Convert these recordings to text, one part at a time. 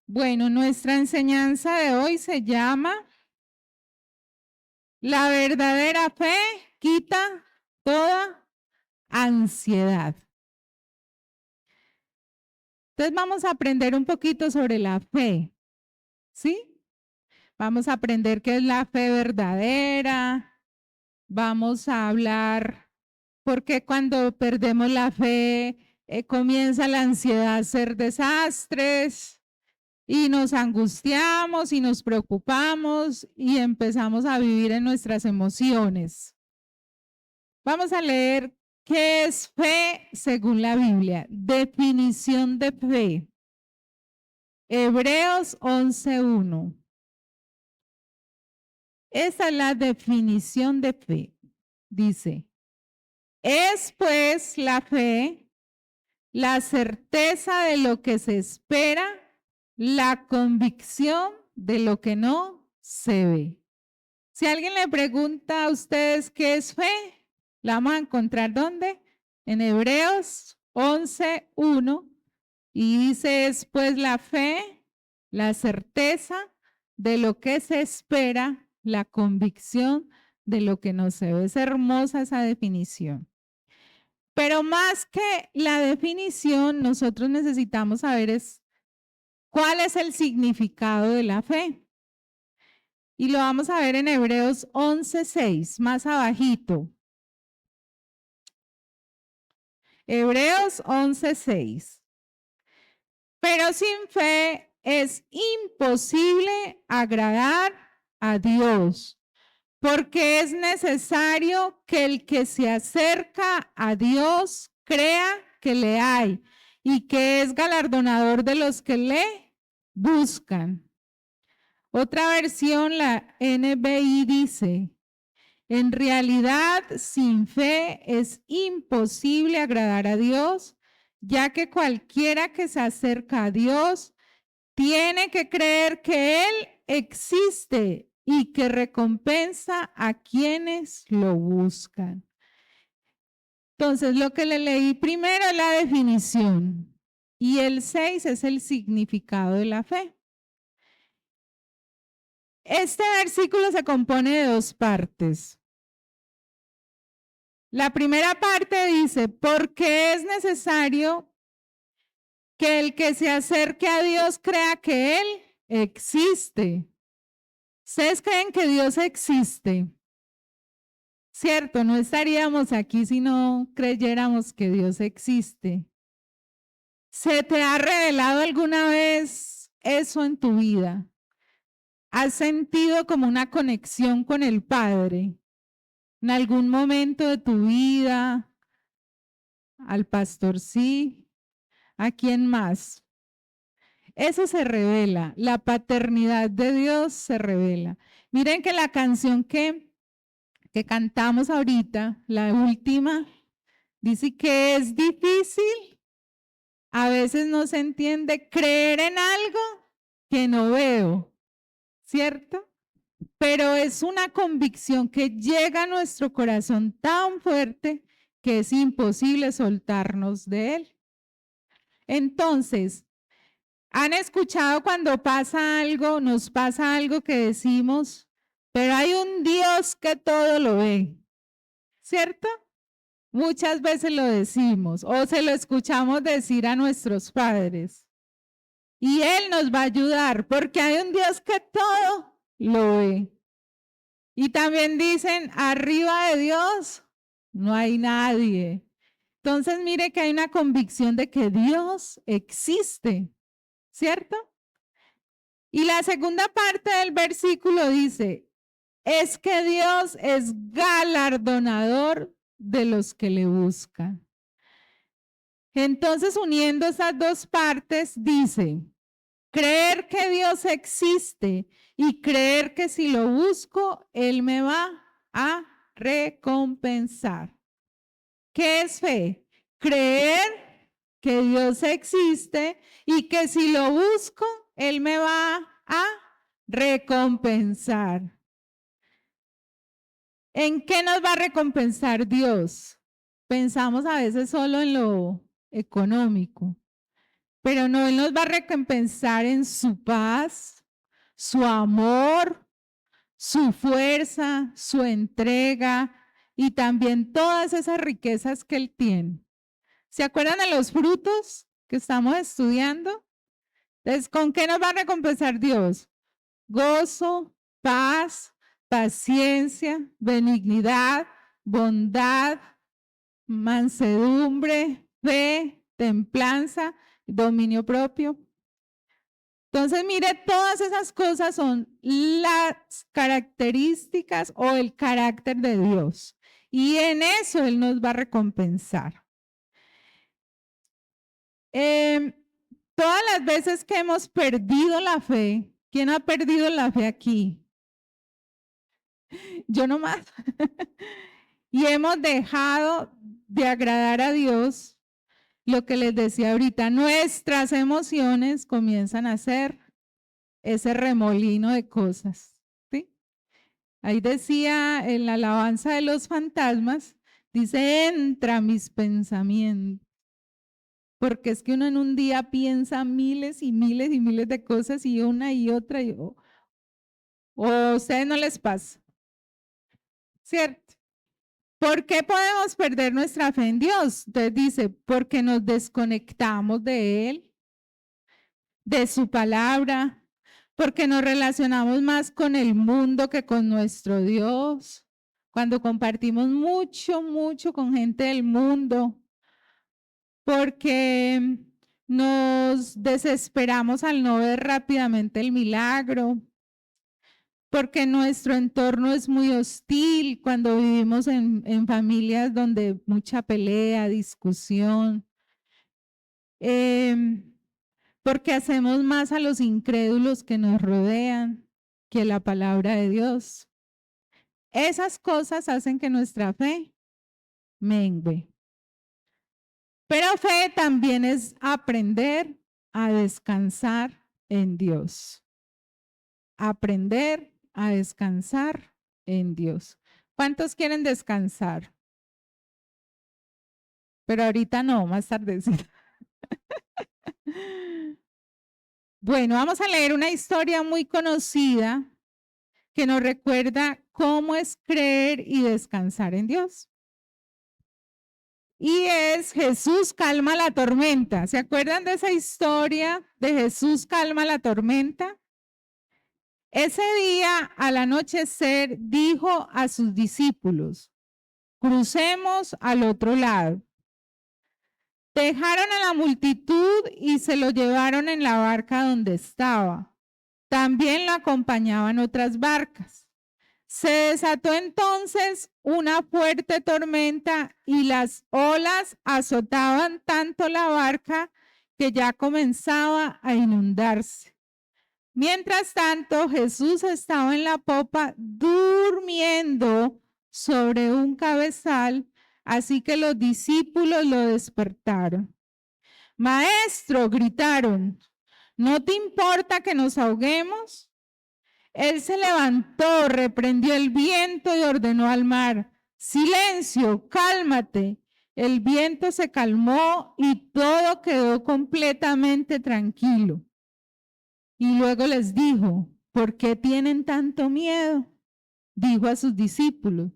Bueno, nuestra enseñanza de hoy se llama La verdadera fe quita toda ansiedad. Entonces vamos a aprender un poquito sobre la fe, ¿sí? Vamos a aprender qué es la fe verdadera, vamos a hablar por qué cuando perdemos la fe comienza la ansiedad a hacer desastres y nos angustiamos y nos preocupamos y empezamos a vivir en nuestras emociones. Vamos a leer qué es fe según la Biblia. Definición de fe. Hebreos 11:1. Esa es la definición de fe. Dice, es pues la fe, la certeza de lo que se espera, la convicción de lo que no se ve. Si alguien le pregunta a ustedes qué es fe, la vamos a encontrar ¿dónde? En Hebreos 11:1 y dice es pues la fe, la certeza de lo que se espera, la convicción de lo que no se ve. Es hermosa esa definición. Pero más que la definición, nosotros necesitamos saber es cuál es el significado de la fe. Y lo vamos a ver en Hebreos 11:6, más abajito. Hebreos 11:6. Pero sin fe es imposible agradar a Dios, porque es necesario que el que se acerca a Dios crea que le hay y que es galardonador de los que le buscan. Otra versión, la NBI, dice, en realidad, sin fe es imposible agradar a Dios, ya que cualquiera que se acerca a Dios tiene que creer que Él existe y que recompensa a quienes lo buscan. Entonces, lo que le leí primero es la definición y el 6 es el significado de la fe. Este versículo se compone de dos partes. La primera parte dice, porque es necesario que el que se acerque a Dios crea que Él existe. ¿Ustedes creen que Dios existe? Cierto, no estaríamos aquí si no creyéramos que Dios existe. ¿Se te ha revelado alguna vez eso en tu vida? ¿Has sentido como una conexión con el Padre en algún momento de tu vida? Al pastor sí. ¿A quién más? Eso se revela, la paternidad de Dios se revela. Miren que la canción que cantamos ahorita, la última, dice que es difícil, a veces no se entiende creer en algo que no veo, ¿cierto? Pero es una convicción que llega a nuestro corazón tan fuerte que es imposible soltarnos de él. Entonces, ¿han escuchado cuando pasa algo, nos pasa algo que decimos, pero hay un Dios que todo lo ve? ¿Cierto? Muchas veces lo decimos o se lo escuchamos decir a nuestros padres. Y Él nos va a ayudar porque hay un Dios que todo lo ve. Y también dicen, arriba de Dios no hay nadie. Entonces mire que hay una convicción de que Dios existe, ¿cierto? Y la segunda parte del versículo dice, es que Dios es galardonador de los que le buscan. Entonces, uniendo esas dos partes, dice, creer que Dios existe y creer que si lo busco, Él me va a recompensar. ¿Qué es fe? Creer que Dios existe y que si lo busco, Él me va a recompensar. ¿En qué nos va a recompensar Dios? Pensamos a veces solo en lo económico, pero no, Él nos va a recompensar en su paz, su amor, su fuerza, su entrega y también todas esas riquezas que Él tiene. ¿Se acuerdan de los frutos que estamos estudiando? Entonces, ¿con qué nos va a recompensar Dios? Gozo, paz, paciencia, benignidad, bondad, mansedumbre, fe, templanza, dominio propio. Entonces, mire, todas esas cosas son las características o el carácter de Dios. Y en eso Él nos va a recompensar. Todas las veces que hemos perdido la fe, ¿quién ha perdido la fe aquí? Yo nomás. Y hemos dejado de agradar a Dios. Lo que les decía ahorita, nuestras emociones comienzan a hacer ese remolino de cosas. ¿Sí? Ahí decía en la alabanza de los fantasmas, dice, entra mis pensamientos. Porque es que uno en un día piensa miles y miles y miles de cosas y una y otra. O a ustedes no les pasa. ¿Cierto? ¿Por qué podemos perder nuestra fe en Dios? Entonces dice, porque nos desconectamos de Él, de su palabra, porque nos relacionamos más con el mundo que con nuestro Dios. Cuando compartimos mucho, mucho con gente del mundo, porque nos desesperamos al no ver rápidamente el milagro, porque nuestro entorno es muy hostil cuando vivimos en familias donde mucha pelea, discusión, porque hacemos más a los incrédulos que nos rodean que la palabra de Dios. Esas cosas hacen que nuestra fe mengue. Pero fe también es aprender a descansar en Dios. Aprender a descansar en Dios. ¿Cuántos quieren descansar? Pero ahorita no, más tarde. Bueno, vamos a leer una historia muy conocida que nos recuerda cómo es creer y descansar en Dios. Y es Jesús calma la tormenta. ¿Se acuerdan de esa historia de Jesús calma la tormenta? Ese día, al anochecer, dijo a sus discípulos, crucemos al otro lado. Dejaron a la multitud y se lo llevaron en la barca donde estaba. También lo acompañaban otras barcas. Se desató entonces una fuerte tormenta y las olas azotaban tanto la barca que ya comenzaba a inundarse. Mientras tanto, Jesús estaba en la popa durmiendo sobre un cabezal, así que los discípulos lo despertaron. Maestro, gritaron, ¿no te importa que nos ahoguemos? Él se levantó, reprendió el viento y ordenó al mar, silencio, cálmate. El viento se calmó y todo quedó completamente tranquilo. Y luego les dijo, ¿por qué tienen tanto miedo? Dijo a sus discípulos,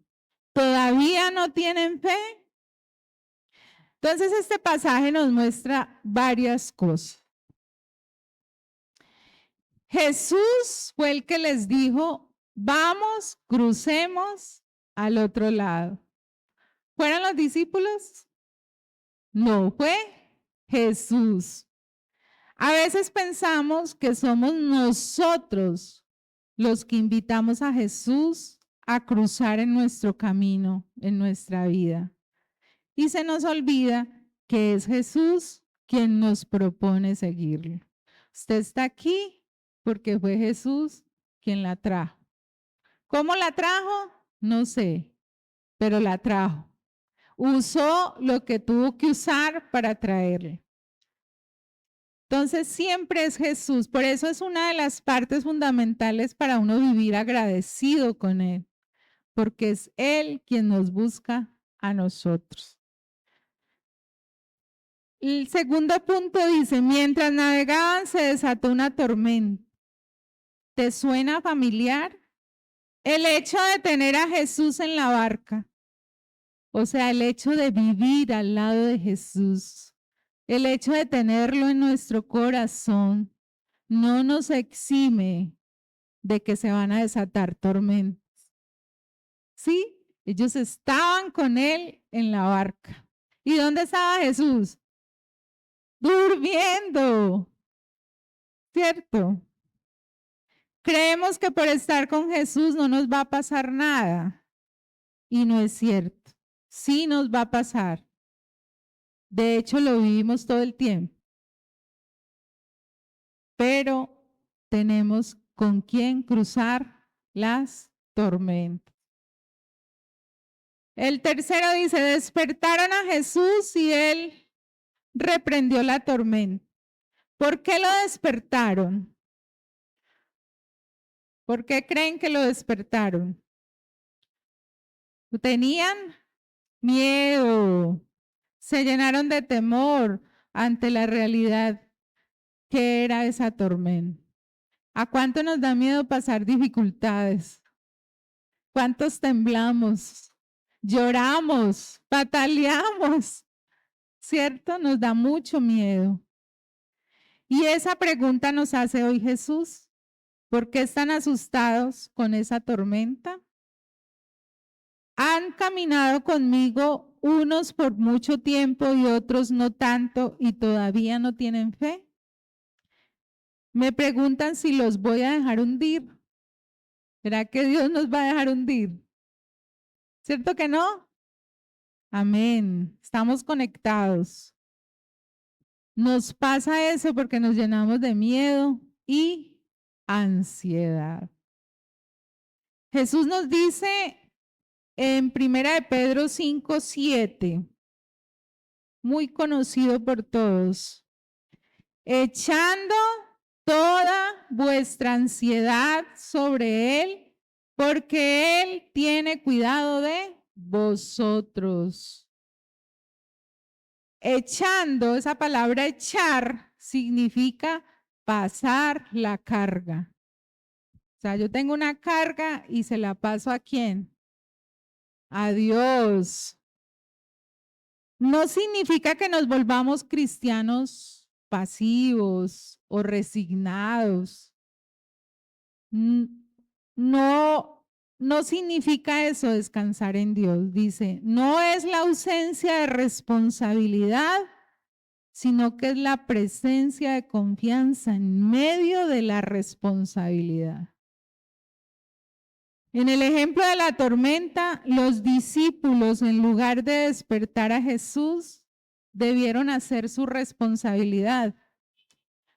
¿todavía no tienen fe? Entonces este pasaje nos muestra varias cosas. Jesús fue el que les dijo, vamos, crucemos al otro lado. ¿Fueron los discípulos? No, fue Jesús. A veces pensamos que somos nosotros los que invitamos a Jesús a cruzar en nuestro camino, en nuestra vida. Y se nos olvida que es Jesús quien nos propone seguirlo. Usted está aquí porque fue Jesús quien la trajo. ¿Cómo la trajo? No sé, pero la trajo. Usó lo que tuvo que usar para traerle. Entonces siempre es Jesús. Por eso es una de las partes fundamentales para uno vivir agradecido con Él, porque es Él quien nos busca a nosotros. El segundo punto dice, mientras navegaban se desató una tormenta. ¿Te suena familiar? El hecho de tener a Jesús en la barca, o sea, el hecho de vivir al lado de Jesús, el hecho de tenerlo en nuestro corazón, no nos exime de que se van a desatar tormentas. Sí, ellos estaban con él en la barca. ¿Y dónde estaba Jesús? Durmiendo, ¿cierto? Creemos que por estar con Jesús no nos va a pasar nada. Y no es cierto. Sí nos va a pasar. De hecho, lo vivimos todo el tiempo. Pero tenemos con quién cruzar las tormentas. El tercero dice, despertaron a Jesús y él reprendió la tormenta. ¿Por qué lo despertaron? ¿Por qué creen que lo despertaron? Tenían miedo, se llenaron de temor ante la realidad que era esa tormenta. ¿A cuánto nos da miedo pasar dificultades? ¿Cuántos temblamos? Lloramos, pataleamos, ¿cierto? Nos da mucho miedo. Y esa pregunta nos hace hoy Jesús. ¿Por qué están asustados con esa tormenta? Han caminado conmigo unos por mucho tiempo y otros no tanto y todavía no tienen fe. Me preguntan si los voy a dejar hundir. ¿Será que Dios nos va a dejar hundir? ¿Cierto que no? Amén. Estamos conectados. Nos pasa eso porque nos llenamos de miedo y ansiedad. Jesús nos dice en 1 de Pedro 5:7, muy conocido por todos, echando toda vuestra ansiedad sobre Él, porque Él tiene cuidado de vosotros. Echando, esa palabra echar significa pasar la carga. O sea, yo tengo una carga y se la paso ¿a quién? A Dios. No significa que nos volvamos cristianos pasivos o resignados. No, no significa eso descansar en Dios. Dice, no es la ausencia de responsabilidad, sino que es la presencia de confianza en medio de la responsabilidad. En el ejemplo de la tormenta, los discípulos, en lugar de despertar a Jesús, debieron hacer su responsabilidad,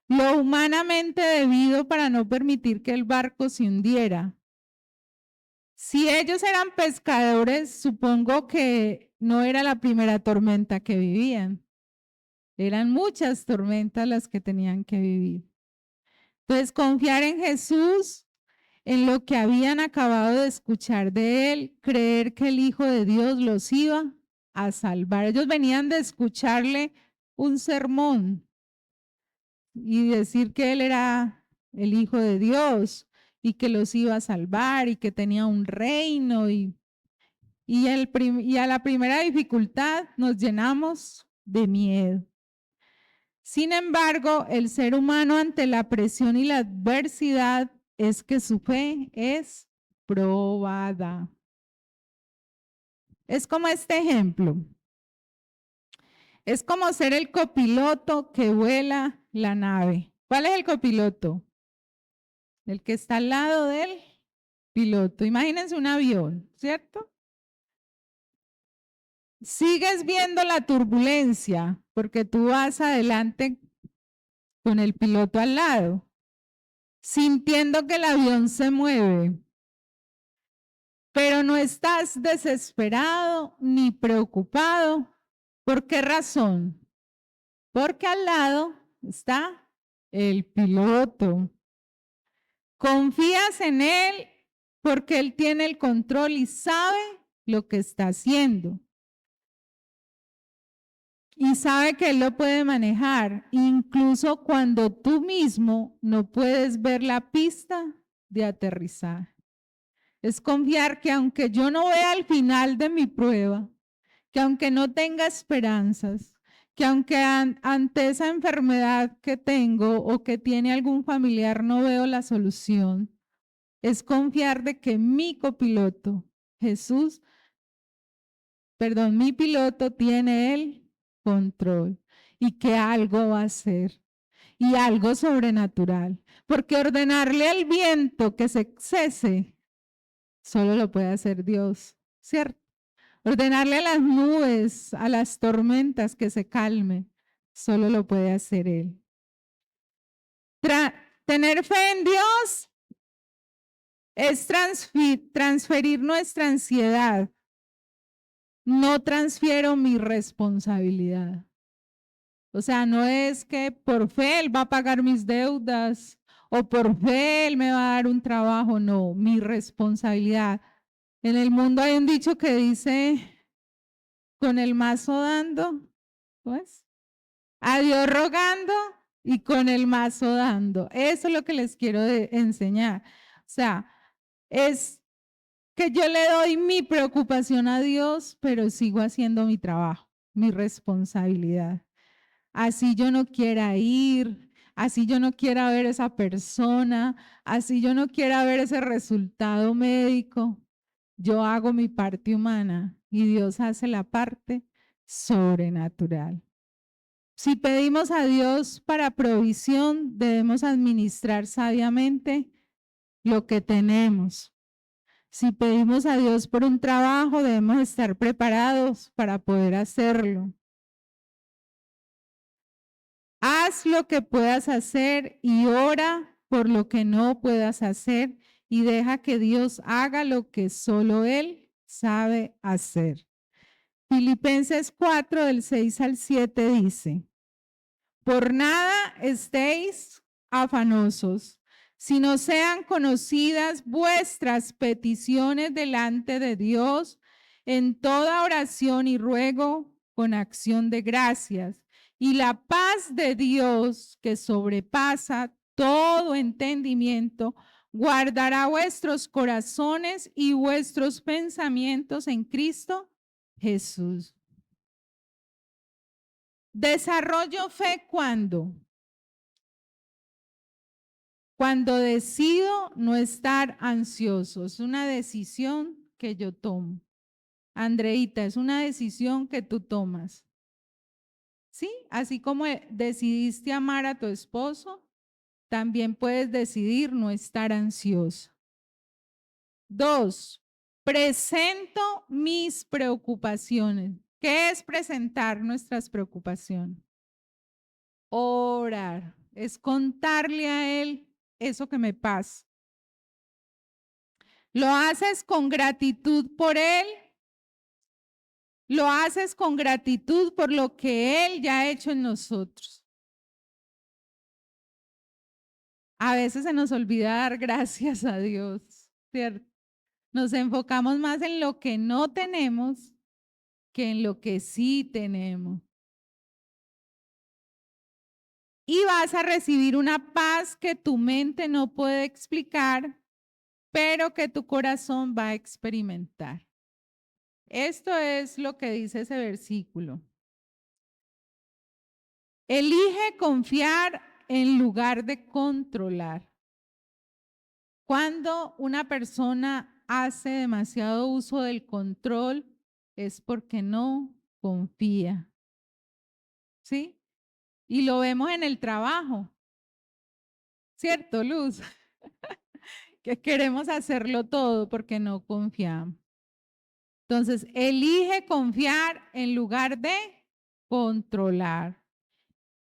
lo humanamente debido para no permitir que el barco se hundiera. Si ellos eran pescadores, supongo que no era la primera tormenta que vivían. Eran muchas tormentas las que tenían que vivir. Entonces, confiar en Jesús, en lo que habían acabado de escuchar de él, creer que el Hijo de Dios los iba a salvar. Ellos venían de escucharle un sermón y decir que él era el Hijo de Dios y que los iba a salvar y que tenía un reino y a la primera dificultad nos llenamos de miedo. Sin embargo, el ser humano ante la presión y la adversidad es que su fe es probada. Es como este ejemplo. Es como ser el copiloto que vuela la nave. ¿Cuál es el copiloto? El que está al lado del piloto. Imagínense un avión, ¿cierto? Sigues viendo la turbulencia porque tú vas adelante con el piloto al lado, sintiendo que el avión se mueve, pero no estás desesperado ni preocupado. ¿Por qué razón? Porque al lado está el piloto. Confías en él porque él tiene el control y sabe lo que está haciendo. y sabe que Él lo puede manejar, incluso cuando tú mismo no puedes ver la pista de aterrizaje. Es confiar que aunque yo no vea el final de mi prueba, que aunque no tenga esperanzas, que aunque ante esa enfermedad que tengo o que tiene algún familiar no veo la solución, es confiar de que mi copiloto, Jesús, perdón, mi piloto tiene el control y que algo va a hacer y algo sobrenatural, porque ordenarle al viento que se cese solo lo puede hacer Dios, ¿cierto? Ordenarle a las nubes, a las tormentas que se calme, solo lo puede hacer Él. Tener fe en Dios es transferir nuestra ansiedad. No transfiero mi responsabilidad. O sea, no es que por fe Él va a pagar mis deudas o por fe Él me va a dar un trabajo. No, mi responsabilidad. En el mundo hay un dicho que dice, con el mazo dando, pues, a Dios rogando y con el mazo dando. Eso es lo que les quiero enseñar. O sea, es que yo le doy mi preocupación a Dios, pero sigo haciendo mi trabajo, mi responsabilidad. Así yo no quiera ir, así yo no quiera ver esa persona, así yo no quiera ver ese resultado médico. Yo hago mi parte humana y Dios hace la parte sobrenatural. Si pedimos a Dios para provisión, debemos administrar sabiamente lo que tenemos. Si pedimos a Dios por un trabajo, debemos estar preparados para poder hacerlo. Haz lo que puedas hacer y ora por lo que no puedas hacer y deja que Dios haga lo que solo Él sabe hacer. Filipenses 4, del 6 al 7 dice, por nada estéis afanosos, sino sean conocidas vuestras peticiones delante de Dios en toda oración y ruego con acción de gracias. Y la paz de Dios, que sobrepasa todo entendimiento, guardará vuestros corazones y vuestros pensamientos en Cristo Jesús. Desarrollo fe cuando decido no estar ansioso. Es una decisión que yo tomo. Andreita, es una decisión que tú tomas. ¿Sí? Así como decidiste amar a tu esposo, también puedes decidir no estar ansioso. 2, presento mis preocupaciones. ¿Qué es presentar nuestras preocupaciones? Orar, es contarle a Él eso que me pasa. Lo haces con gratitud por Él. Lo haces con gratitud por lo que Él ya ha hecho en nosotros. A veces se nos olvida dar gracias a Dios, ¿cierto? Nos enfocamos más en lo que no tenemos que en lo que sí tenemos. Y vas a recibir una paz que tu mente no puede explicar, pero que tu corazón va a experimentar. Esto es lo que dice ese versículo. Elige confiar en lugar de controlar. Cuando una persona hace demasiado uso del control es porque no confía. ¿Sí? Y lo vemos en el trabajo. ¿Cierto, Luz? Que queremos hacerlo todo porque no confiamos. Entonces, elige confiar en lugar de controlar.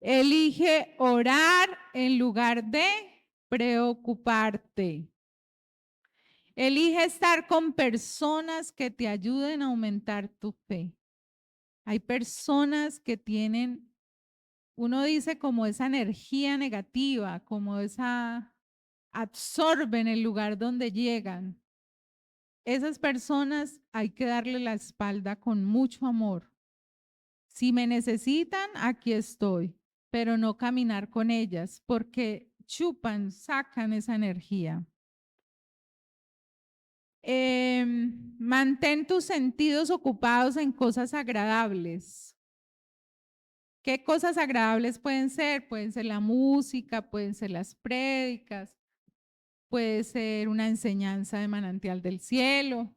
Elige orar en lugar de preocuparte. Elige estar con personas que te ayuden a aumentar tu fe. Hay personas que tienen, uno dice como esa energía negativa, como esa, absorben el lugar donde llegan. Esas personas hay que darle la espalda con mucho amor, Si me necesitan, aquí estoy, pero no caminar con ellas porque chupan, sacan esa energía. Mantén tus sentidos ocupados en cosas agradables. ¿Qué cosas agradables pueden ser? Pueden ser la música, pueden ser las prédicas, puede ser una enseñanza de manantial del cielo.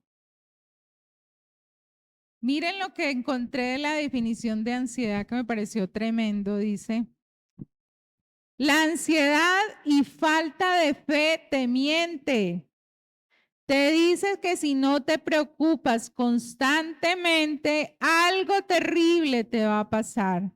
Miren lo que encontré de la definición de ansiedad que me pareció tremendo. Dice, la ansiedad y falta de fe te miente. Te dice que si no te preocupas constantemente, algo terrible te va a pasar.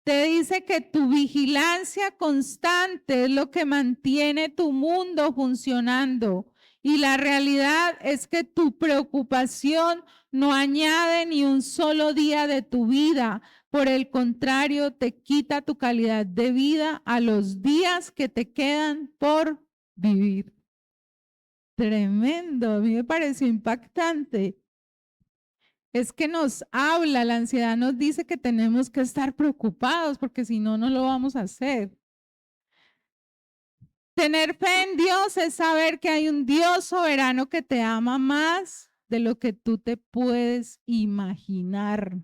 Te dice que tu vigilancia constante es lo que mantiene tu mundo funcionando. Y la realidad es que tu preocupación no añade ni un solo día de tu vida. Por el contrario, te quita tu calidad de vida a los días que te quedan por vivir. Tremendo, a mí me pareció impactante. Es que nos habla, la ansiedad nos dice que tenemos que estar preocupados porque si no, no lo vamos a hacer. Tener fe en Dios es saber que hay un Dios soberano que te ama más de lo que tú te puedes imaginar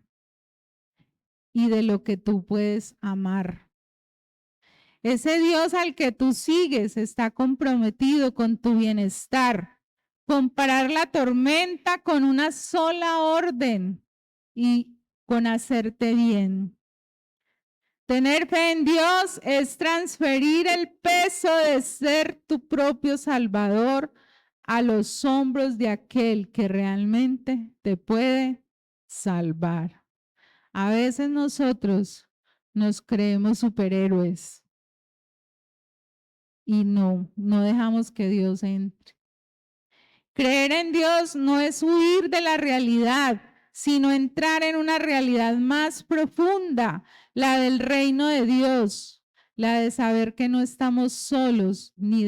y de lo que tú puedes amar. Ese Dios al que tú sigues está comprometido con tu bienestar. Comparar la tormenta con una sola orden y con hacerte bien. Tener fe en Dios es transferir el peso de ser tu propio Salvador a los hombros de aquel que realmente te puede salvar. A veces nosotros nos creemos superhéroes y no dejamos que Dios entre. Creer en Dios no es huir de la realidad, sino entrar en una realidad más profunda, la del reino de Dios, la de saber que no estamos solos ni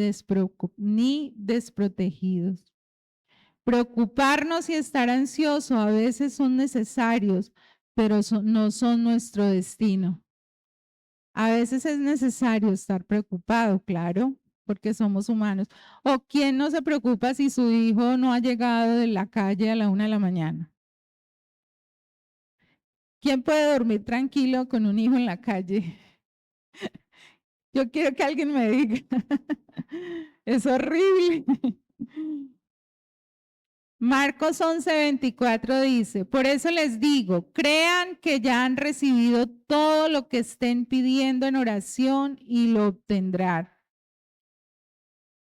desprotegidos. Preocuparnos y estar ansiosos a veces son necesarios, pero no son nuestro destino. A veces es necesario estar preocupado, claro, porque somos humanos. ¿O quién no se preocupa si su hijo no ha llegado de la calle a la 1 de la mañana? ¿Quién puede dormir tranquilo con un hijo en la calle? Yo quiero que alguien me diga. Es horrible. Marcos 11:24 dice, por eso les digo, crean que ya han recibido todo lo que estén pidiendo en oración y lo obtendrán.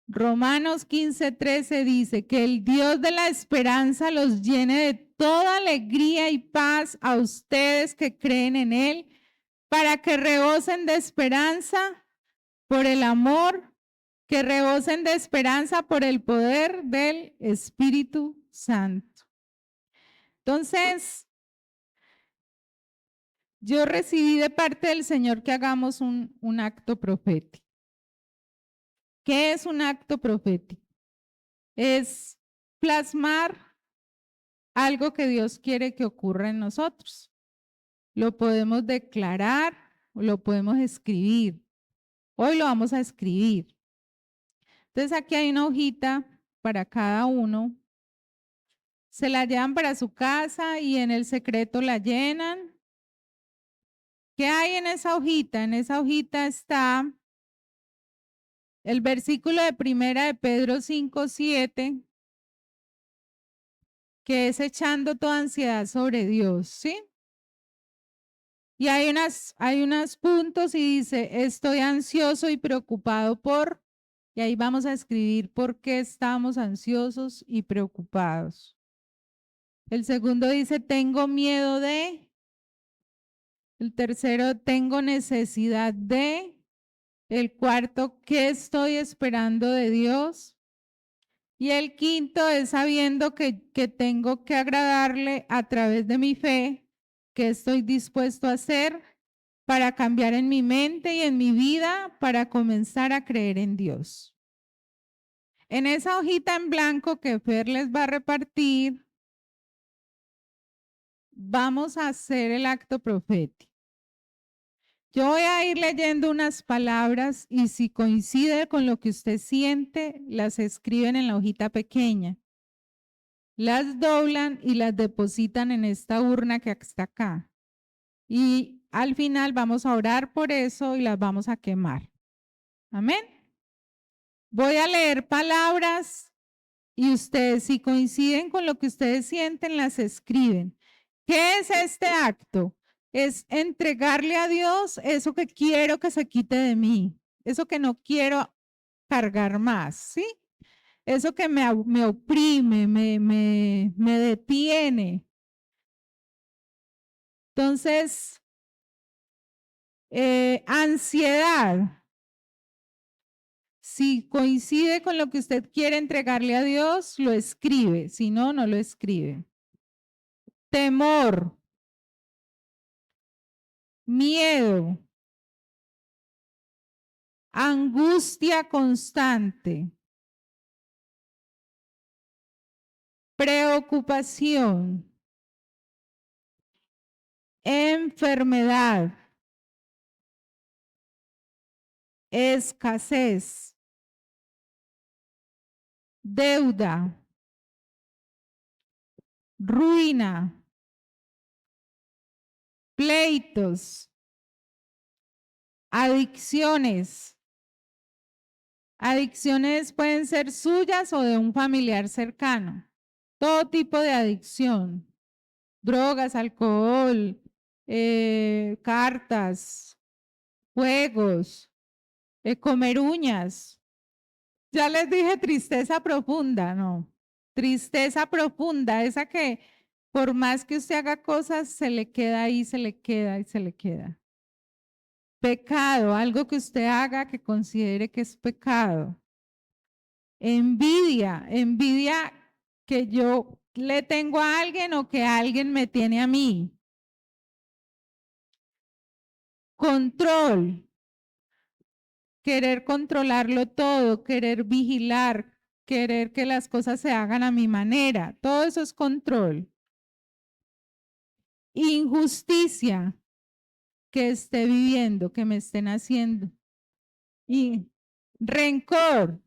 Romanos 15:13 dice que el Dios de la esperanza los llene de toda alegría y paz a ustedes que creen en Él, para que rebosen de esperanza por el amor, que rebosen de esperanza por el poder del Espíritu Santo. Entonces, yo recibí de parte del Señor que hagamos un acto profético. ¿Qué es un acto profético? Es plasmar algo que Dios quiere que ocurra en nosotros. Lo podemos declarar o lo podemos escribir. Hoy lo vamos a escribir. Entonces aquí hay una hojita para cada uno. Se la llevan para su casa y en el secreto la llenan. ¿Qué hay en esa hojita? En esa hojita está el versículo de primera de Pedro 5:7, que es echando toda ansiedad sobre Dios, ¿sí? Y hay unos puntos y dice, estoy ansioso y preocupado por, y ahí vamos a escribir por qué estamos ansiosos y preocupados. El segundo dice, tengo miedo de. El tercero, tengo necesidad de. El cuarto, ¿qué estoy esperando de Dios? Y el quinto es sabiendo que tengo que agradarle a través de mi fe, que estoy dispuesto a hacer para cambiar en mi mente y en mi vida para comenzar a creer en Dios. En esa hojita en blanco que Fer les va a repartir, vamos a hacer el acto profético. Yo voy a ir leyendo unas palabras y si coincide con lo que usted siente, las escriben en la hojita pequeña. Las doblan y las depositan en esta urna que está acá. Y al final vamos a orar por eso y las vamos a quemar. Amén. Voy a leer palabras y ustedes, si coinciden con lo que ustedes sienten, las escriben. ¿Qué es este acto? Es entregarle a Dios eso que quiero que se quite de mí, eso que no quiero cargar más, ¿sí? Eso que me oprime, me detiene. Entonces, ansiedad. Si coincide con lo que usted quiere entregarle a Dios, lo escribe. Si no, no lo escribe. Temor. Miedo. Angustia constante. Preocupación. Enfermedad. Escasez. Deuda. Ruina. Pleitos. Adicciones. Adicciones pueden ser suyas o de un familiar cercano. Todo tipo de adicción. Drogas, alcohol, cartas, juegos, comer uñas. Ya les dije tristeza profunda, no. Tristeza profunda, esa que por más que usted haga cosas, se le queda ahí, se le queda y se le queda. Pecado, algo que usted haga que considere que es pecado. Envidia, envidia que yo le tengo a alguien o que alguien me tiene a mí. Control, querer controlarlo todo, querer vigilar, querer que las cosas se hagan a mi manera. Todo eso es control. Injusticia que esté viviendo, que me estén haciendo. Y rencor.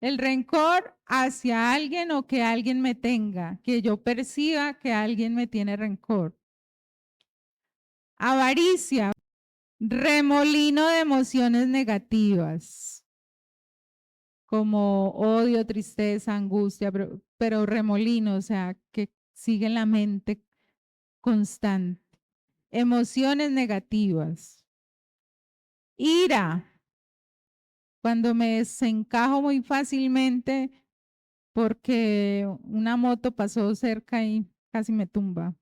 El rencor hacia alguien o que alguien me tenga, que yo perciba que alguien me tiene rencor. Avaricia, remolino de emociones negativas, como odio, tristeza, angustia, pero remolino, o sea, que sigue en la mente constante. Emociones negativas. Ira, cuando me desencajo muy fácilmente porque una moto pasó cerca y casi me tumba.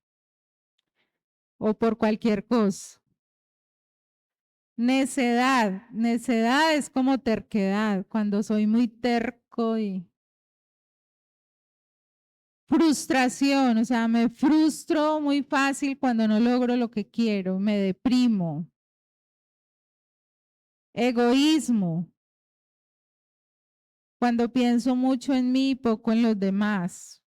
O por cualquier cosa. Necedad. Necedad es como terquedad, cuando soy muy terco y frustración, o sea, me frustro muy fácil cuando no logro lo que quiero, me deprimo. Egoísmo, cuando pienso mucho en mí y poco en los demás.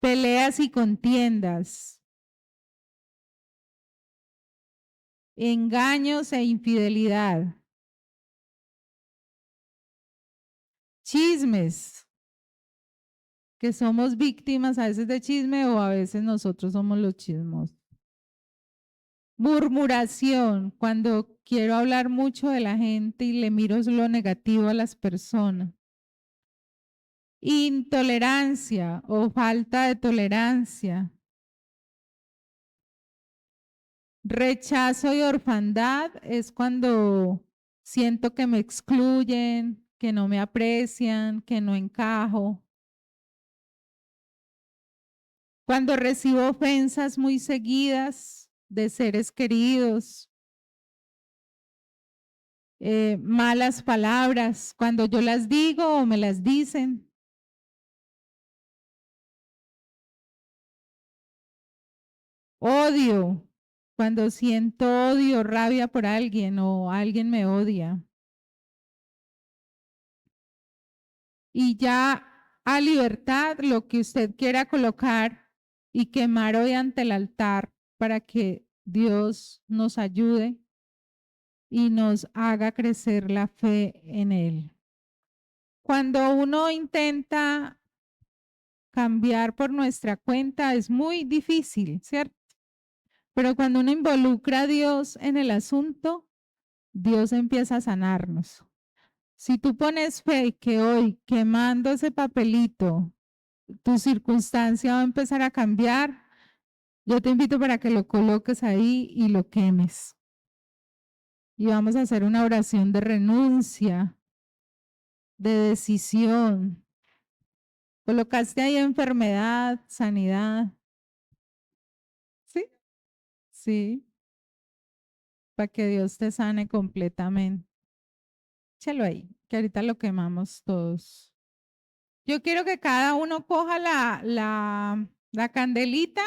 Peleas y contiendas. Engaños e infidelidad. Chismes, que somos víctimas a veces de chisme o a veces nosotros somos los chismos. Murmuración, cuando quiero hablar mucho de la gente y le miro lo negativo a las personas. Intolerancia o falta de tolerancia. Rechazo y orfandad es cuando siento que me excluyen, que no me aprecian, que no encajo. Cuando recibo ofensas muy seguidas de seres queridos, malas palabras, cuando yo las digo o me las dicen. Odio, cuando siento odio, rabia por alguien o alguien me odia. Y ya a libertad, lo que usted quiera colocar y quemar hoy ante el altar para que Dios nos ayude y nos haga crecer la fe en Él. Cuando uno intenta cambiar por nuestra cuenta es muy difícil, ¿cierto? Pero cuando uno involucra a Dios en el asunto, Dios empieza a sanarnos. Si tú pones fe que hoy quemando ese papelito, tu circunstancia va a empezar a cambiar, yo te invito para que lo coloques ahí y lo quemes. Y vamos a hacer una oración de renuncia, de decisión. Colocaste ahí enfermedad, sanidad. ¿Sí? Sí. Para que Dios te sane completamente. Échalo ahí, que ahorita lo quemamos todos. Yo quiero que cada uno coja la candelita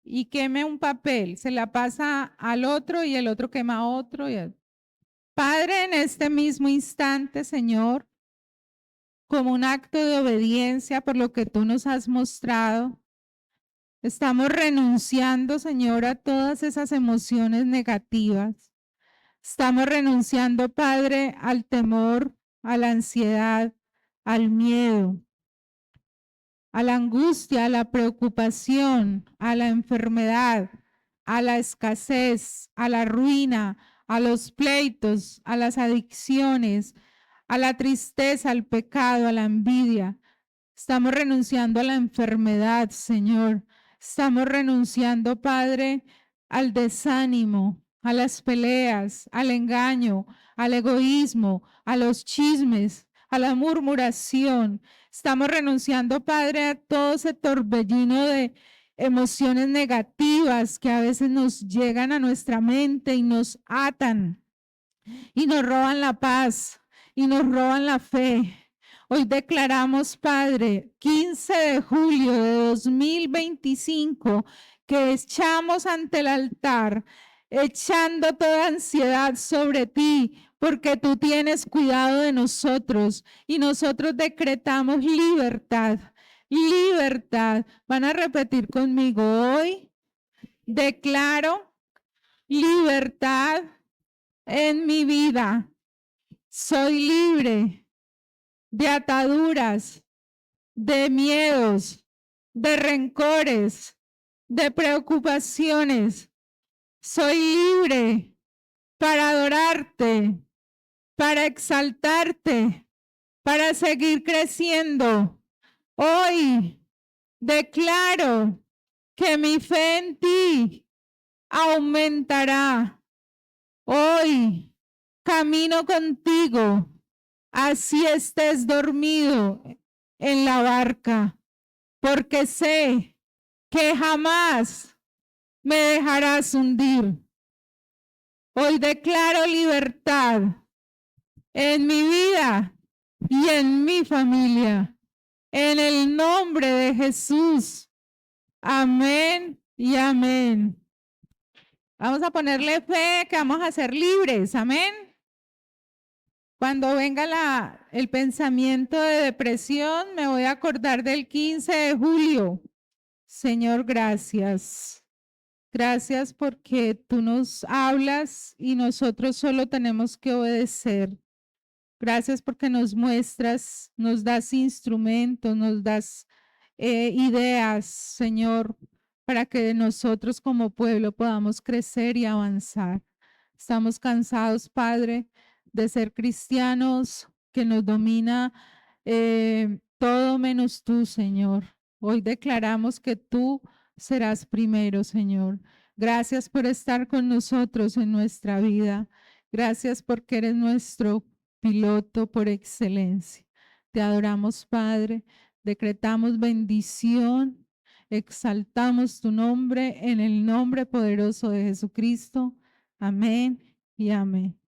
y queme un papel. Se la pasa al otro y el otro quema a otro. Padre, en este mismo instante, Señor, como un acto de obediencia por lo que tú nos has mostrado, estamos renunciando, Señor, a todas esas emociones negativas. Estamos renunciando, Padre, al temor, a la ansiedad, al miedo, a la angustia, a la preocupación, a la enfermedad, a la escasez, a la ruina, a los pleitos, a las adicciones, a la tristeza, al pecado, a la envidia. Estamos renunciando a la enfermedad, Señor. Estamos renunciando, Padre, al desánimo, a las peleas, al engaño, al egoísmo, a los chismes, a la murmuración. Estamos renunciando, Padre, a todo ese torbellino de emociones negativas que a veces nos llegan a nuestra mente y nos atan y nos roban la paz y nos roban la fe. Hoy declaramos, Padre, 15 de julio de 2025, que echamos ante el altar, echando toda ansiedad sobre ti, porque tú tienes cuidado de nosotros y nosotros decretamos libertad, libertad. Van a repetir conmigo hoy, declaro libertad en mi vida. Soy libre de ataduras, de miedos, de rencores, de preocupaciones. Soy libre para adorarte, para exaltarte, para seguir creciendo. Hoy declaro que mi fe en ti aumentará. Hoy camino contigo, así estés dormido en la barca, porque sé que jamás me dejarás hundir. Hoy declaro libertad en mi vida y en mi familia. En el nombre de Jesús. Amén y amén. Vamos a ponerle fe que vamos a ser libres. Amén. Cuando venga el pensamiento de depresión, me voy a acordar del 15 de julio. Señor, gracias. Gracias porque tú nos hablas y nosotros solo tenemos que obedecer. Gracias porque nos muestras, nos das instrumentos, nos das ideas, Señor, para que nosotros como pueblo podamos crecer y avanzar. Estamos cansados, Padre, de ser cristianos, que nos domina todo menos tú, Señor. Hoy declaramos que tú serás primero, Señor. Gracias por estar con nosotros en nuestra vida. Gracias porque eres nuestro piloto por excelencia. Te adoramos, Padre. Decretamos bendición. Exaltamos tu nombre en el nombre poderoso de Jesucristo. Amén y amén.